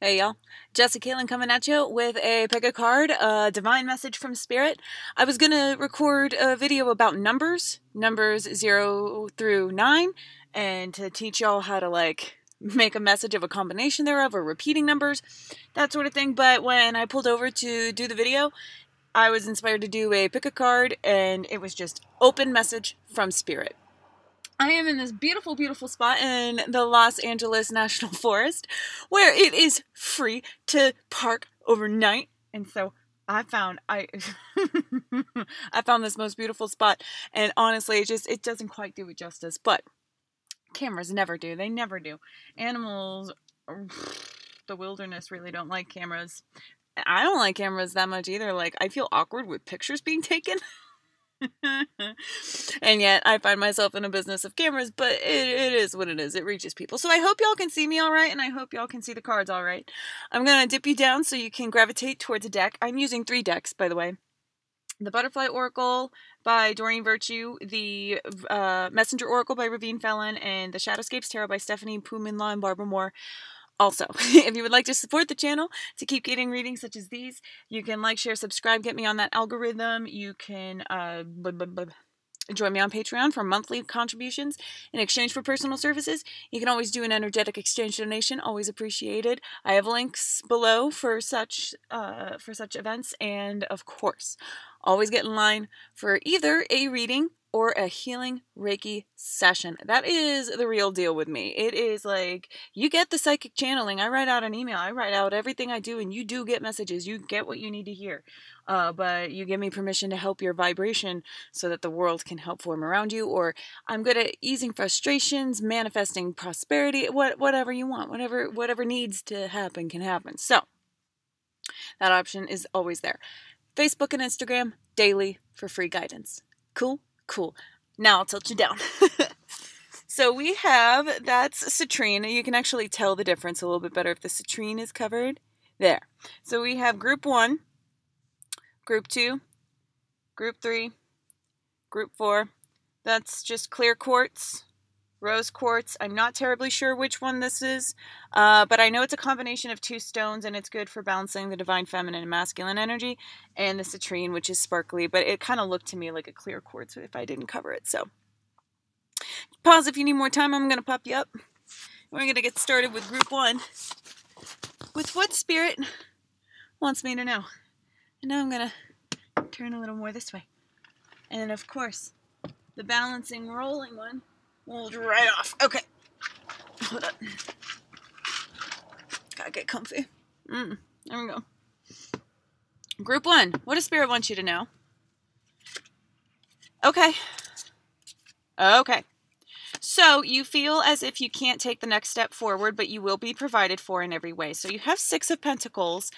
Hey y'all, Jessica Kaylin coming at you with a pick a card, a divine message from spirit. I was gonna record a video about numbers 0 through 9, and to teach y'all how to make a message of a combination thereof or repeating numbers, that sort of thing. But when I pulled over to do the video, I was inspired to do a pick a card, and it was just open message from spirit. I am in this beautiful, beautiful spot in the Los Angeles National Forest where it is free to park overnight. And so I found I found this most beautiful spot, and honestly it doesn't quite do it justice, but cameras never do. They never do. Animals, the wilderness really don't like cameras. I don't like cameras that much either. Like, I feel awkward with pictures being taken. And yet I find myself in a business of cameras, but it is what it is. It reaches people. So I hope y'all can see me all right, and I hope y'all can see the cards all right. I'm going to dip you down so you can gravitate towards a deck. I'm using 3 decks, by the way. The Butterfly Oracle by Doreen Virtue, the Messenger Oracle by Ravine Fallon, and the Shadowscapes Tarot by Stephanie Puminla and Barbara Moore. Also, if you would like to support the channel to keep getting readings such as these, you can like, share, subscribe, get me on that algorithm. You can join me on Patreon for monthly contributions in exchange for personal services. You can always do an energetic exchange donation, always appreciated. I have links below for such events, and of course, always get in line for either a reading or a healing Reiki session. That is the real deal with me. It is like, you get the psychic channeling. I write out an email. I write out everything I do, and you do get messages. You get what you need to hear. But you give me permission to help your vibration so that the world can help form around you. Or I'm good at easing frustrations, manifesting prosperity, whatever you want. Whatever needs to happen can happen. So that option is always there. Facebook and Instagram, daily for free guidance. Cool? Cool. Now I'll tilt you down. So we have, that's citrine. You can actually tell the difference a little bit better if the citrine is covered. There. So we have group 1, group 2, group 3, group 4. That's just clear quartz, rose quartz. I'm not terribly sure which one this is, but I know it's a combination of 2 stones, and it's good for balancing the divine feminine and masculine energy, and the citrine, which is sparkly, but it kind of looked to me like a clear quartz if I didn't cover it. So pause if you need more time. I'm going to pop you up. We're going to get started with group 1, with what spirit wants me to know. And now I'm going to turn a little more this way. And of course, the balancing rolling one rolled right off. Okay. Hold up. Gotta get comfy. There we go. Group 1. What does Spirit want you to know? Okay. Okay. So you feel as if you can't take the next step forward, but you will be provided for in every way. So you have 6 of Pentacles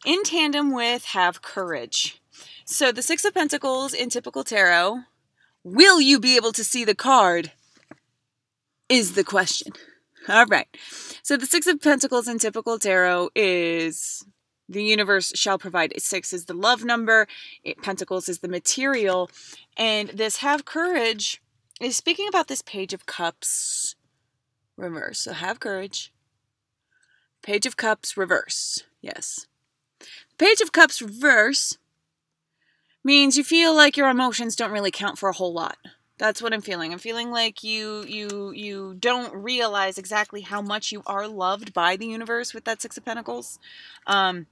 in tandem with have courage. So the 6 of Pentacles in typical tarot, will you be able to see the card, is the question. All right. So the 6 of Pentacles in typical tarot is the universe shall provide. 6 is the love number. Pentacles is the material. And this have courage is speaking about this Page of Cups reverse. So have courage. Page of Cups reverse. Yes. Page of Cups reverse means you feel like your emotions don't really count for a whole lot. That's what I'm feeling. I'm feeling like you don't realize exactly how much you are loved by the universe with that 6 of Pentacles. The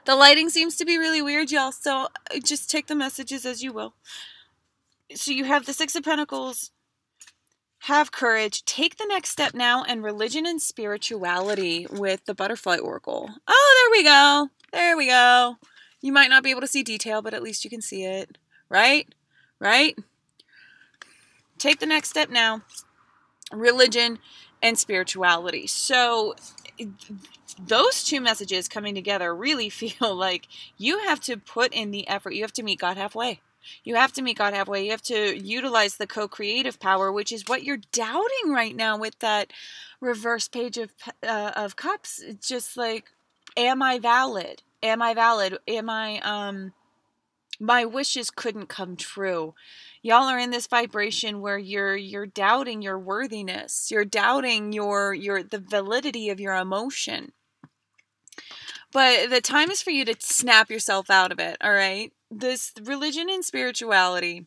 lighting seems to be really weird, y'all, so just take the messages as you will. So you have the 6 of Pentacles, have courage, take the next step now, and religion and spirituality with the Butterfly Oracle. Oh, there we go. There we go. You might not be able to see detail, but at least you can see it. Right? Right? Take the next step now. Religion and spirituality. So those 2 messages coming together really feel like you have to put in the effort. You have to meet God halfway. You have to meet God halfway. You have to utilize the co-creative power, which is what you're doubting right now with that reverse Page of Cups. It's just like, am I valid? Am I valid? Am I, my wishes couldn't come true. Y'all are in this vibration where you're doubting your worthiness. You're doubting the validity of your emotion. But the time is for you to snap yourself out of it, all right? This religion and spirituality.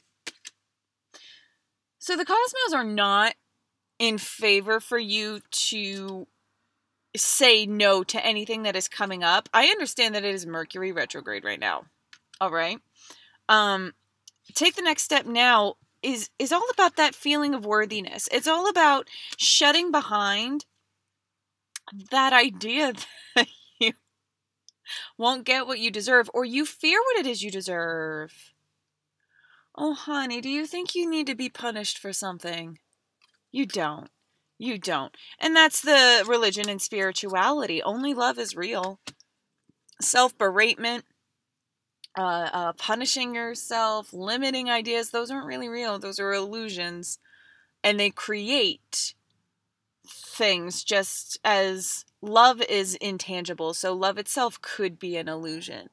So the cosmos are not in favor for you to say no to anything that is coming up. I understand that it is Mercury retrograde right now. All right. Take the next step now is all about that feeling of worthiness. It's all about shutting behind that idea that you won't get what you deserve, or you fear what it is you deserve. Oh, honey, do you think you need to be punished for something? You don't. You don't. And that's the religion and spirituality. Only love is real. Self-beratement, punishing yourself, limiting ideas, those aren't really real. Those are illusions. And they create things just as love is intangible. So love itself could be an illusion.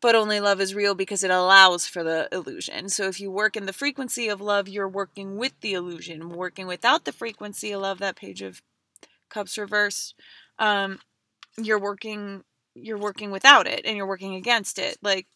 But only love is real because it allows for the illusion. So if you work in the frequency of love, you're working with the illusion. Working without the frequency of love, that Page of Cups reverse, you're working without it, and you're working against it. Like,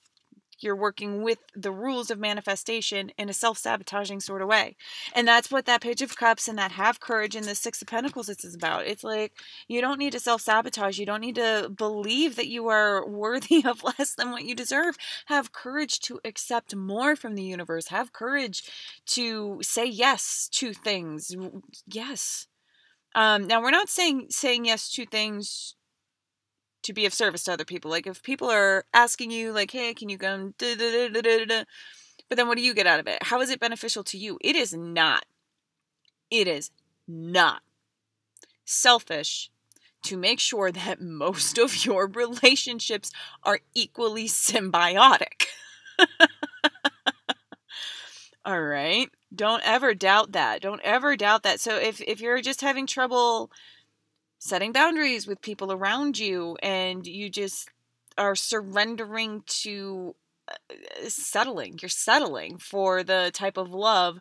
you're working with the rules of manifestation in a self-sabotaging sort of way. And that's what that Page of Cups and that Have Courage and the Six of Pentacles is about. It's like, you don't need to self-sabotage. You don't need to believe that you are worthy of less than what you deserve. Have courage to accept more from the universe. Have courage to say yes to things. Yes. Now, we're not saying yes to things to be of service to other people. Like, if people are asking you, like, hey, can you go, but then what do you get out of it? How is it beneficial to you? It is not selfish to make sure that most of your relationships are equally symbiotic. All right? Don't ever doubt that. Don't ever doubt that. So if you're just having trouble setting boundaries with people around you, and you just are surrendering to settling. You're settling for the type of love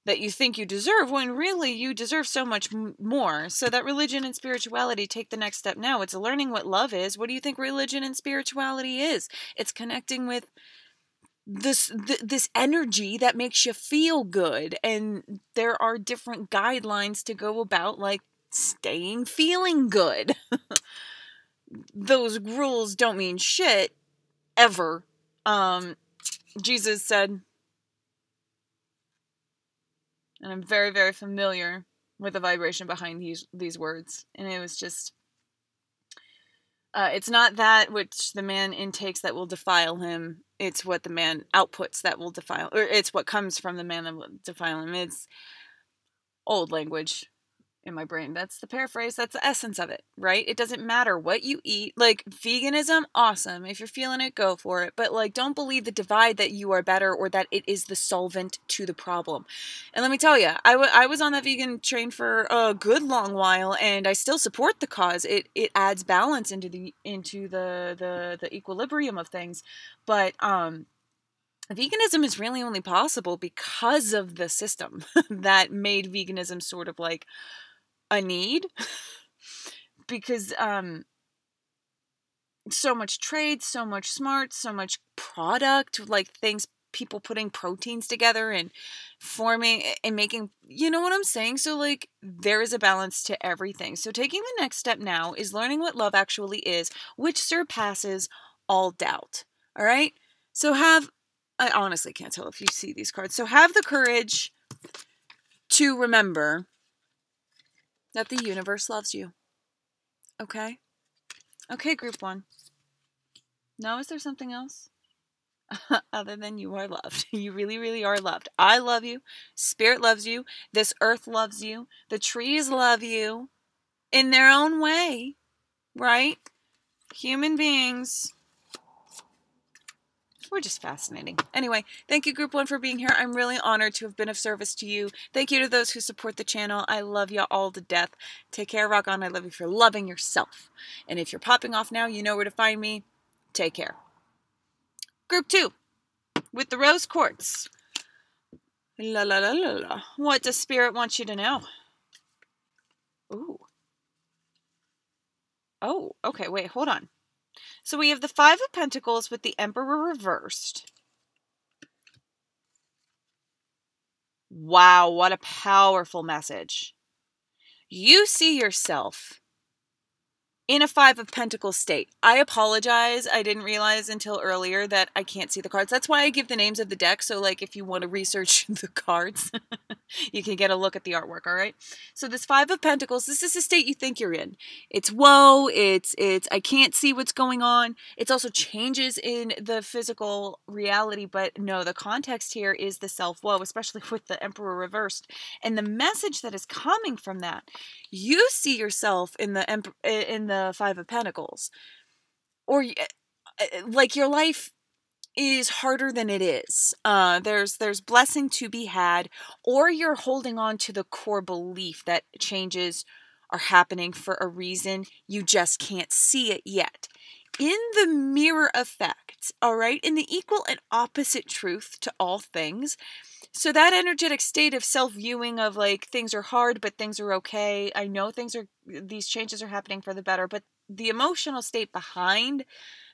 that you think you deserve, when really you deserve so much more. So that religion and spirituality, take the next step now. It's learning what love is. What do you think religion and spirituality is? It's connecting with this energy that makes you feel good. And there are different guidelines to go about, like, staying feeling good. Those rules don't mean shit ever. Jesus said, and I'm very, very familiar with the vibration behind these words, and it was just, it's not that which the man intakes that will defile him. It's what the man outputs that will defile, or it's what comes from the man that will defile him. It's old language in my brain. That's the paraphrase. That's the essence of it, right? It doesn't matter what you eat. Like, veganism, awesome. If you're feeling it, go for it. But, like, don't believe the divide that you are better, or that it is the solvent to the problem. And let me tell you, I was on that vegan train for a good long while, and I still support the cause. It adds balance into the equilibrium of things. But veganism is really only possible because of the system that made veganism sort of like a need. Because so much trade, so much smart, so much product, like things, people putting proteins together and forming and making, you know what I'm saying? So, like, there is a balance to everything. So taking the next step now is learning what love actually is, which surpasses all doubt. All right? So I honestly can't tell if you see these cards. So have the courage to remember that the universe loves you. Okay? Okay, group one. No, is there something else? Other than you are loved. You really, really are loved. I love you. Spirit loves you. This earth loves you. The trees love you in their own way, right? Human beings, we're just fascinating. Anyway, thank you, Group 1, for being here. I'm really honored to have been of service to you. Thank you to those who support the channel. I love you all to death. Take care, rock on. I love you for loving yourself. And if you're popping off now, you know where to find me. Take care. Group 2, with the rose quartz. La la la la la. What does Spirit want you to know? Ooh. Oh, okay, wait, hold on. So we have the Five of Pentacles with the Emperor reversed. Wow, what a powerful message. You see yourself in a Five of Pentacles state. I apologize. I didn't realize until earlier that I can't see the cards. That's why I give the names of the deck. So like if you want to research the cards, you can get a look at the artwork, all right? So this Five of Pentacles, this is the state you think you're in. It's woe, it's I can't see what's going on. It's also changes in the physical reality, but no, the context here is the self-woe, especially with the Emperor reversed. And the message that is coming from that, you see yourself in the Five of Pentacles, or like your life is harder than it is. There's blessing to be had, or you're holding on to the core belief that changes are happening for a reason. You just can't see it yet. In the mirror effect, all right, in the equal and opposite truth to all things. So that energetic state of self-viewing of like things are hard, but things are okay. I know these changes are happening for the better, but the emotional state behind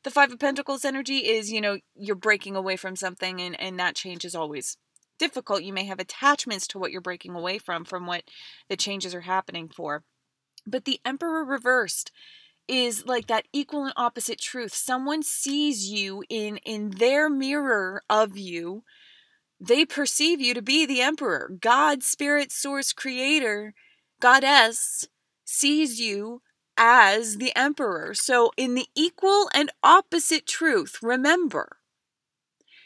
the Five of Pentacles energy is, you're breaking away from something and that change is always difficult. You may have attachments to what you're breaking away from what the changes are happening for. But the Emperor reversed is like that equal and opposite truth. Someone sees you in their mirror of you. They perceive you to be the Emperor. God, Spirit, Source, Creator, Goddess sees you as the Emperor. So in the equal and opposite truth, remember,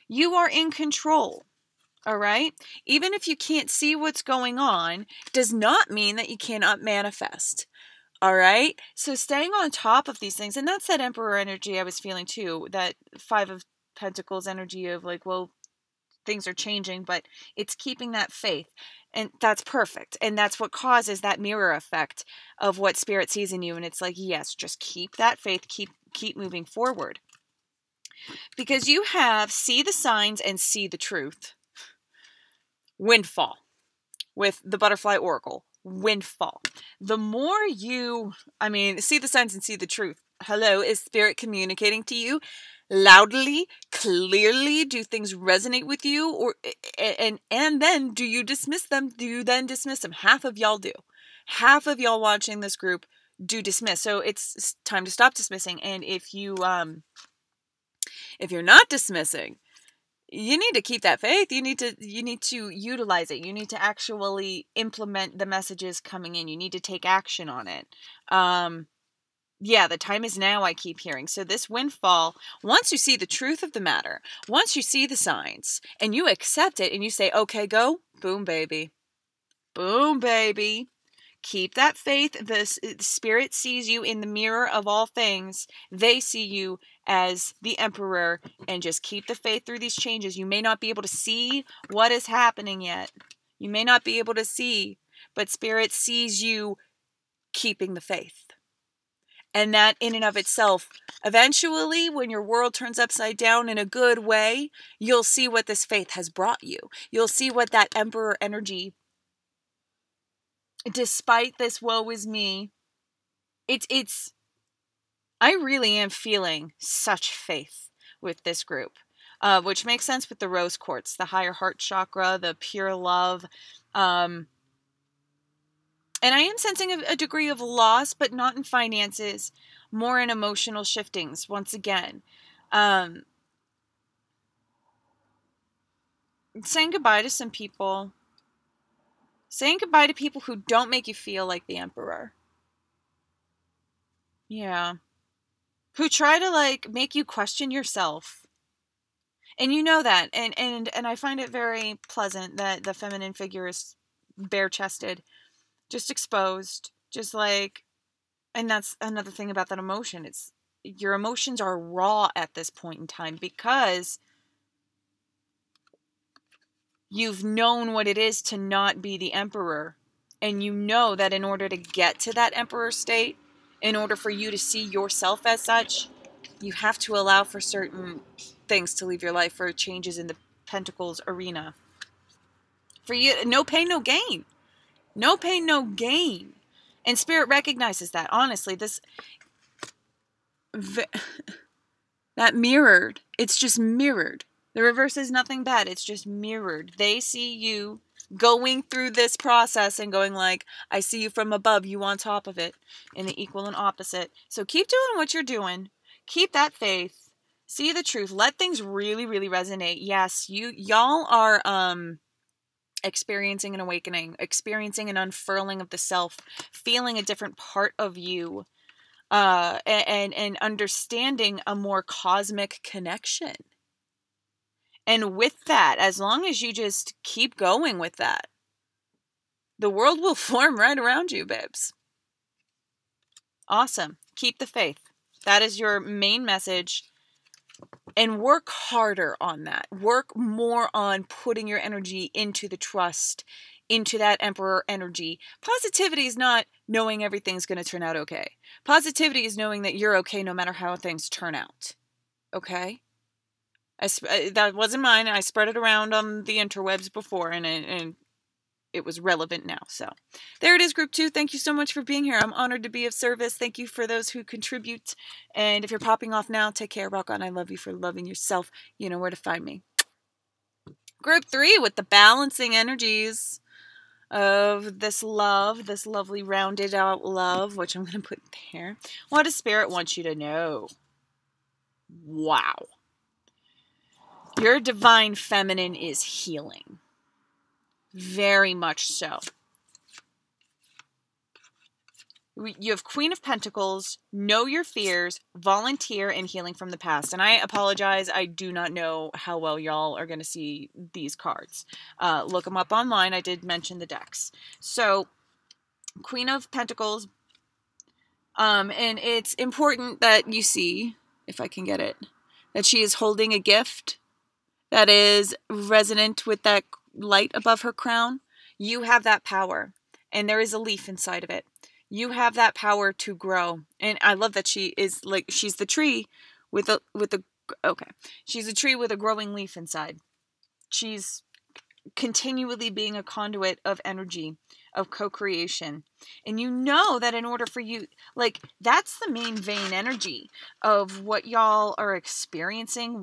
you are in control. All right? Even if you can't see what's going on, does not mean that you cannot manifest. All right? So staying on top of these things, and that's that Emperor energy I was feeling too, that Five of Pentacles energy of like, well, things are changing, but it's keeping that faith. And that's perfect. And that's what causes that mirror effect of what Spirit sees in you. And it's like, yes, just keep that faith, keep moving forward. Because you have see the signs and see the truth. Windfall with the Butterfly Oracle. Windfall. The more you, see the signs and see the truth. Hello, is Spirit communicating to you? Loudly, clearly? Do things resonate with you, or and then do you dismiss them? Do you then dismiss them? Half of y'all do. Half of y'all watching this group do dismiss. So it's time to stop dismissing. And if you're not dismissing, you need to keep that faith. You need to utilize it. You need to actually implement the messages coming in. You need to take action on it. Yeah, the time is now, I keep hearing. So this windfall, once you see the truth of the matter, once you see the signs, and you accept it, and you say, okay, go, boom, baby. Boom, baby. Keep that faith. The Spirit sees you in the mirror of all things. They see you as the Emperor, and just keep the faith through these changes. You may not be able to see what is happening yet. You may not be able to see, but Spirit sees you keeping the faith. And that in and of itself, eventually, when your world turns upside down in a good way, you'll see what this faith has brought you. You'll see what that Emperor energy, despite this woe is me, I really am feeling such faith with this group, which makes sense with the rose quartz, the higher heart chakra, the pure love. And I am sensing a degree of loss, but not in finances, more in emotional shiftings, once again. Saying goodbye to some people. Saying goodbye to people who don't make you feel like the Emperor. Yeah. Who try to, make you question yourself. And you know that. And I find it very pleasant that the feminine figure is bare-chested. Just exposed. Just and that's another thing about that emotion. It's your emotions are raw at this point in time because you've known what it is to not be the Emperor. And you know that in order to get to that Emperor state, in order for you to see yourself as such, you have to allow for certain things to leave your life, for changes in the Pentacles arena. For you, no pain, no gain. No pain, no gain. And Spirit recognizes that. Honestly, this that mirrored. It's just mirrored. The reverse is nothing bad. It's just mirrored. They see you going through this process and going like, I see you from above, you on top of it, in the equal and opposite. So keep doing what you're doing. Keep that faith. See the truth. Let things really, really resonate. Yes, y'all are experiencing an awakening, experiencing an unfurling of the self, feeling a different part of you, and understanding a more cosmic connection. And with that, as long as you just keep going with that, the world will form right around you, babes. Awesome. Keep the faith. That is your main message. And work harder on that. Work more on putting your energy into the trust, into that emperor energy. Positivity is not knowing everything's going to turn out okay. Positivity is knowing that you're okay no matter how things turn out. Okay? That wasn't mine. I spread it around on the interwebs before, and it was relevant now. So there it is, group 2. Thank you so much for being here. I'm honored to be of service. Thank you for those who contribute. And if you're popping off now, take care. Rock on. I love you for loving yourself. You know where to find me. Group 3 with the balancing energies of this love, this lovely rounded out love, which I'm going to put there. What does Spirit want you to know? Wow. Your divine feminine is healing. Very much so. You have Queen of Pentacles, know your fears, volunteer, and healing from the past. And I apologize, I do not know how well y'all are going to see these cards. Look them up online. I did mention the decks. So, Queen of Pentacles, and it's important that you see, if I can get it, that she is holding a gift that is resonant with that light above her crown. You have that power, and there is a leaf inside of it. You have that power to grow. And I love that she is like, she's the tree she's a tree with a growing leaf inside. She's continually being a conduit of energy, of co-creation. And you know that in order for you, like, that's the main vein energy of what y'all are experiencing,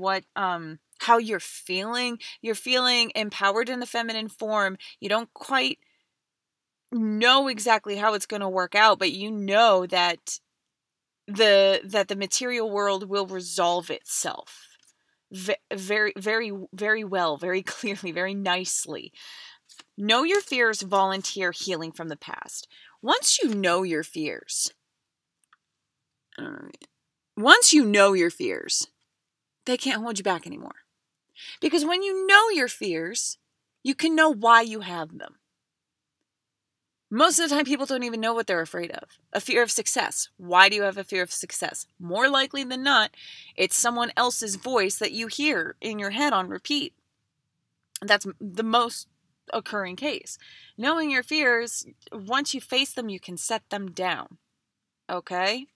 how you're feeling. You're feeling empowered in the feminine form. You don't quite know exactly how it's going to work out, but you know that the material world will resolve itself very, very, very well, very clearly, very nicely. Know your fears, volunteer, healing from the past. Once you know your fears, they can't hold you back anymore. Because when you know your fears, you can know why you have them. Most of the time, people don't even know what they're afraid of. A fear of success. Why do you have a fear of success? More likely than not, it's someone else's voice that you hear in your head on repeat. That's the most occurring case. Knowing your fears, once you face them, you can set them down. Okay?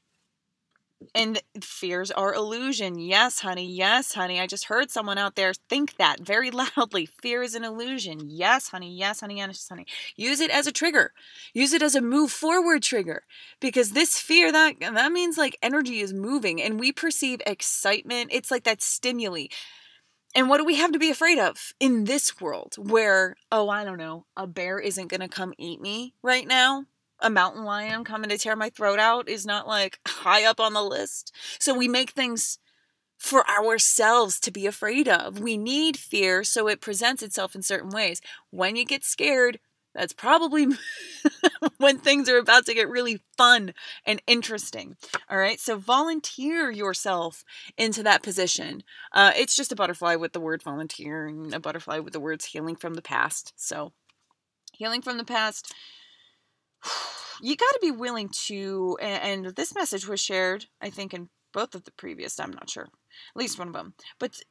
And fears are illusion. Yes, honey. Yes, honey. I just heard someone out there think that very loudly. Fear is an illusion. Yes, honey. Yes, honey. Yes, honey. Use it as a trigger. Use it as a move forward trigger. Because this fear, that means like energy is moving. And we perceive excitement. It's like that stimuli. And what do we have to be afraid of in this world where, I don't know, a bear isn't going to come eat me right now? A mountain lion coming to tear my throat out is not like high up on the list. So we make things for ourselves to be afraid of. We need fear so it presents itself in certain ways. When you get scared, that's probably when things are about to get really fun and interesting. All right. So volunteer yourself into that position. It's just a butterfly with the word volunteer and a butterfly with the words healing from the past. So healing from the past. You got to be willing to, and this message was shared, I think, in both of the previous, I'm not sure, at least one of them, but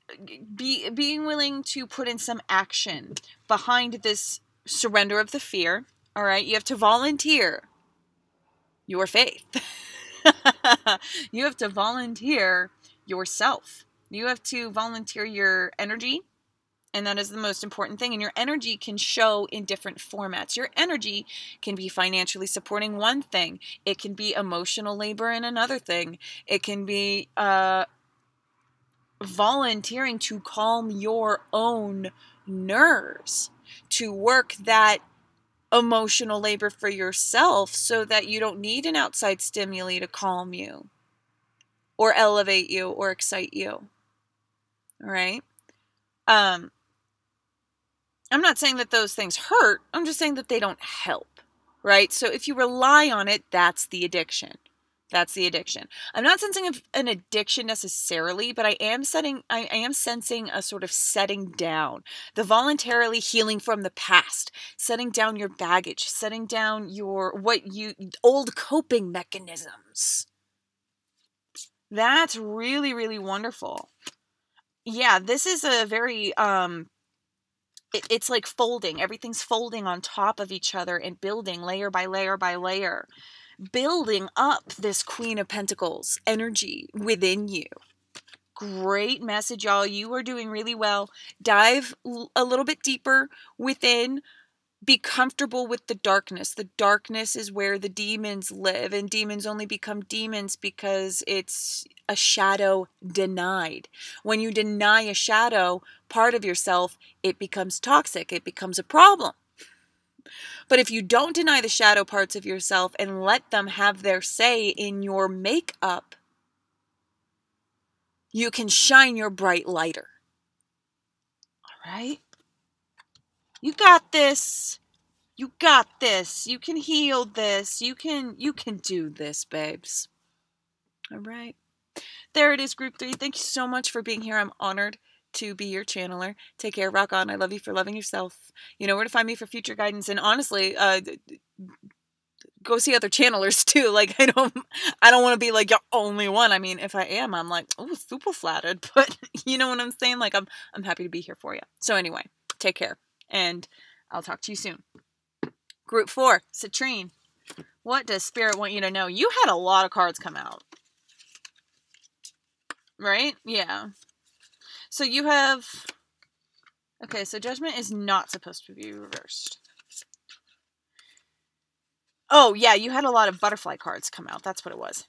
being willing to put in some action behind this surrender of the fear. All right, you have to volunteer your faith. You have to volunteer yourself. You have to volunteer your energy, And that is the most important thing. And your energy can show in different formats. Your energy can be financially supporting one thing. It can be emotional labor in another thing. It can be volunteering to calm your own nerves, to work that emotional labor for yourself so that you don't need an outside stimuli to calm you or elevate you or excite you. All right? I'm not saying that those things hurt. I'm just saying that they don't help, right? So if you rely on it, that's the addiction. That's the addiction. I'm not sensing an addiction necessarily, but I am sensing a sort of setting down, the voluntarily healing from the past, setting down your baggage, setting down your old coping mechanisms. That's really, really wonderful. Yeah, this is a very it's like folding. Everything's folding on top of each other and building layer by layer by layer, building up this Queen of Pentacles energy within you. Great message, y'all. You are doing really well. Dive a little bit deeper within. Be comfortable with the darkness. The darkness is where the demons live, and demons only become demons because it's a shadow denied. When you deny a shadow part of yourself, it becomes toxic. It becomes a problem. But if you don't deny the shadow parts of yourself and let them have their say in your makeup, you can shine your bright lighter. All right? You got this. You got this. You can heal this. You can do this, babes. All right. There it is, group 3. Thank you so much for being here. I'm honored to be your channeler. Take care. Rock on. I love you for loving yourself. You know where to find me for future guidance. And honestly, go see other channelers too. Like, I don't want to be like your only one. I mean, if I am, I'm like, oh, super flattered. But you know what I'm saying? Like, I'm happy to be here for you. So anyway, take care. And I'll talk to you soon. Group 4, Citrine. What does Spirit want you to know? You had a lot of cards come out. Right? Yeah. So you have... Okay, so Judgment is not supposed to be reversed. Oh, yeah, you had a lot of butterfly cards come out. That's what it was.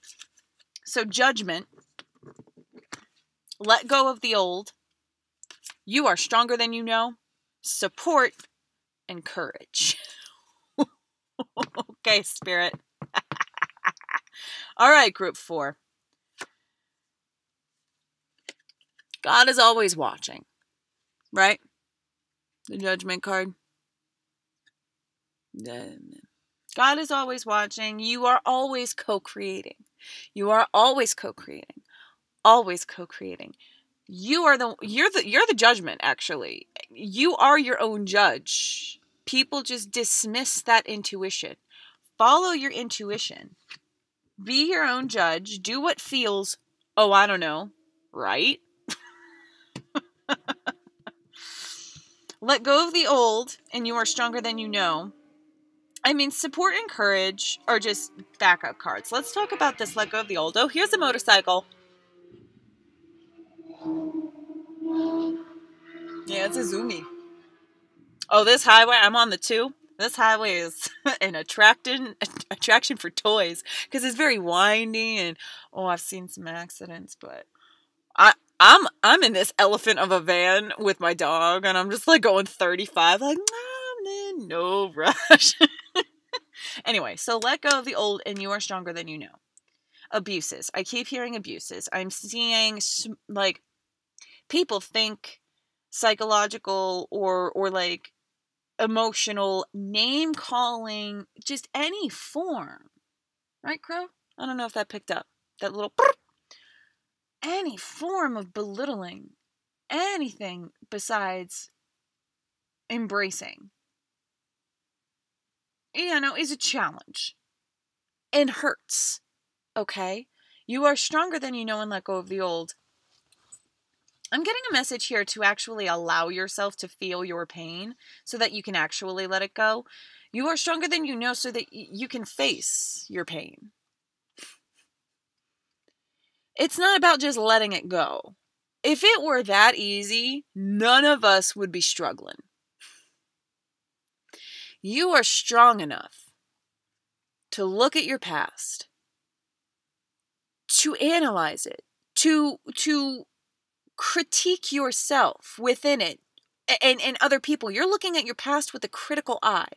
So Judgment. Let go of the old. You are stronger than you know. Support and courage. Okay, Spirit. All right, Group 4. God is always watching. Right? The Judgment card. God is always watching. You are always co-creating. You are always co-creating. Always co-creating. You're the judgment, actually. You are your own judge. People just dismiss that intuition. Follow your intuition. Be your own judge. Do what feels, oh, I don't know, right? Let go of the old, and you are stronger than you know. I mean, support and courage are just backup cards. Let's talk about this let go of the old. Oh, here's a motorcycle. Yeah, it's a zoomie. Oh, this highway, I'm on the 2. This highway is an attraction for toys because it's very windy and I've seen some accidents, but I'm in this elephant of a van with my dog and I'm just like going 35 like no rush. Anyway, so let go of the old and you are stronger than you know. Abuses. I keep hearing abuses. I'm seeing like people think psychological or like emotional name calling, just any form. Right, Crow? I don't know if that picked up. That little any form of belittling, anything besides embracing, is a challenge and hurts. Okay? You are stronger than you know and let go of the old. I'm getting a message here to actually allow yourself to feel your pain so that you can actually let it go. You are stronger than you know so that you can face your pain. It's not about just letting it go. If it were that easy, none of us would be struggling. You are strong enough to look at your past, to analyze it, to critique yourself within it and other people. You're looking at your past with a critical eye.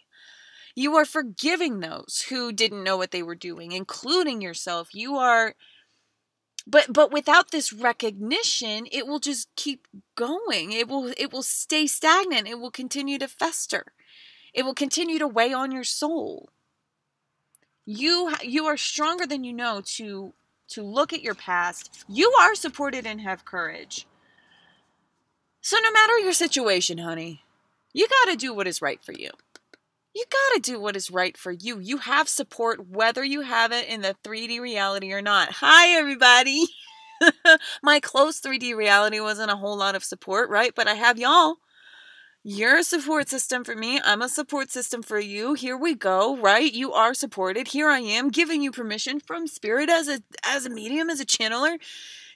You are forgiving those who didn't know what they were doing, including yourself. You are, but without this recognition, it will just keep going. It will stay stagnant. It will continue to fester. It will continue to weigh on your soul. You are stronger than you know to look at your past. You are supported and have courage. So no matter your situation, honey, you got to do what is right for you. You got to do what is right for you. You have support whether you have it in the 3D reality or not. Hi, everybody. My close 3D reality wasn't a whole lot of support, right? But I have y'all. You're a support system for me. I'm a support system for you. Here we go, right? You are supported. Here I am giving you permission from spirit as a medium, as a channeler.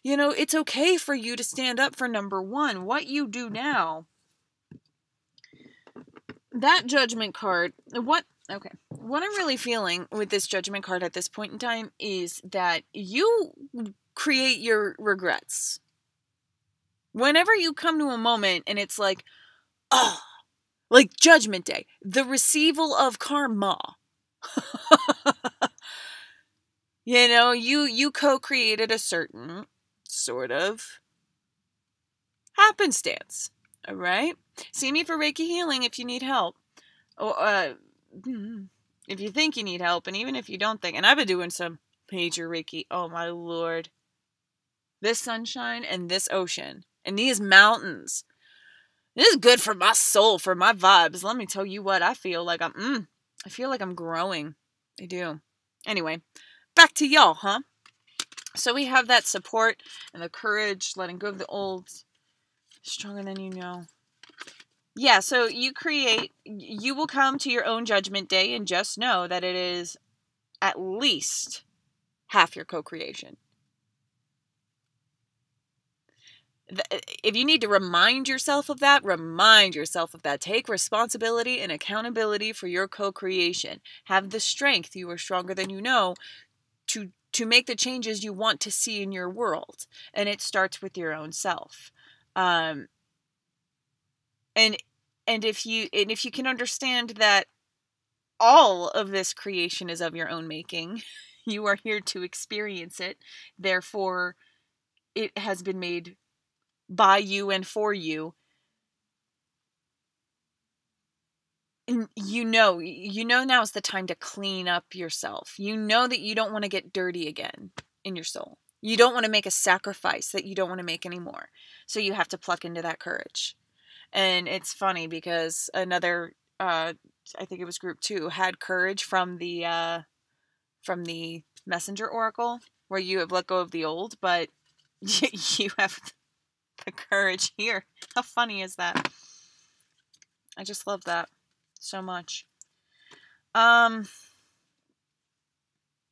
You know, it's okay for you to stand up for number one. What you do now, that judgment card, what I'm really feeling with this judgment card at this point in time is that you create your regrets. Whenever you come to a moment and it's like, oh, like Judgment Day, the receival of karma. You know, you co-created a certain sort of happenstance. All right? See me for Reiki healing if you need help. Or if you think you need help, and even if you don't think. And I've been doing some major Reiki. Oh my Lord. This sunshine and this ocean and these mountains. This is good for my soul, for my vibes. Let me tell you what, I feel like I'm growing. I do. Anyway, back to y'all, huh? So we have that support and the courage, letting go of the old, stronger than you know. Yeah, so you will come to your own judgment day and just know that it is at least half your co-creation. If you need to remind yourself of that, remind yourself of that. Take responsibility and accountability for your co-creation. Have the strength, you are stronger than you know, to make the changes you want to see in your world. And it starts with your own self. And if you can understand that all of this creation is of your own making, you are here to experience it. Therefore, it has been made by you and for you. And you know now is the time to clean up yourself. You know that you don't want to get dirty again in your soul. You don't want to make a sacrifice that you don't want to make anymore. So you have to pluck into that courage. And it's funny because another, I think it was group 2, had courage from the messenger oracle, where you have let go of the old, but you have the courage here. How funny is that? I just love that so much.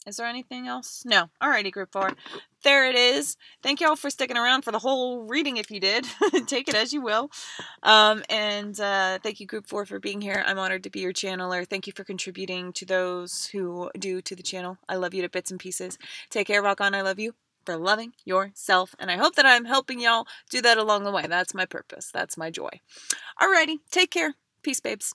Is there anything else? No. Alrighty, group 4. There it is. Thank y'all for sticking around for the whole reading if you did. Take it as you will. And thank you, group 4, for being here. I'm honored to be your channeler. Thank you for contributing to those who do to the channel. I love you to bits and pieces. Take care, rock on. I love you for loving yourself. And I hope that I'm helping y'all do that along the way. That's my purpose. That's my joy. Alrighty. Take care. Peace, babes.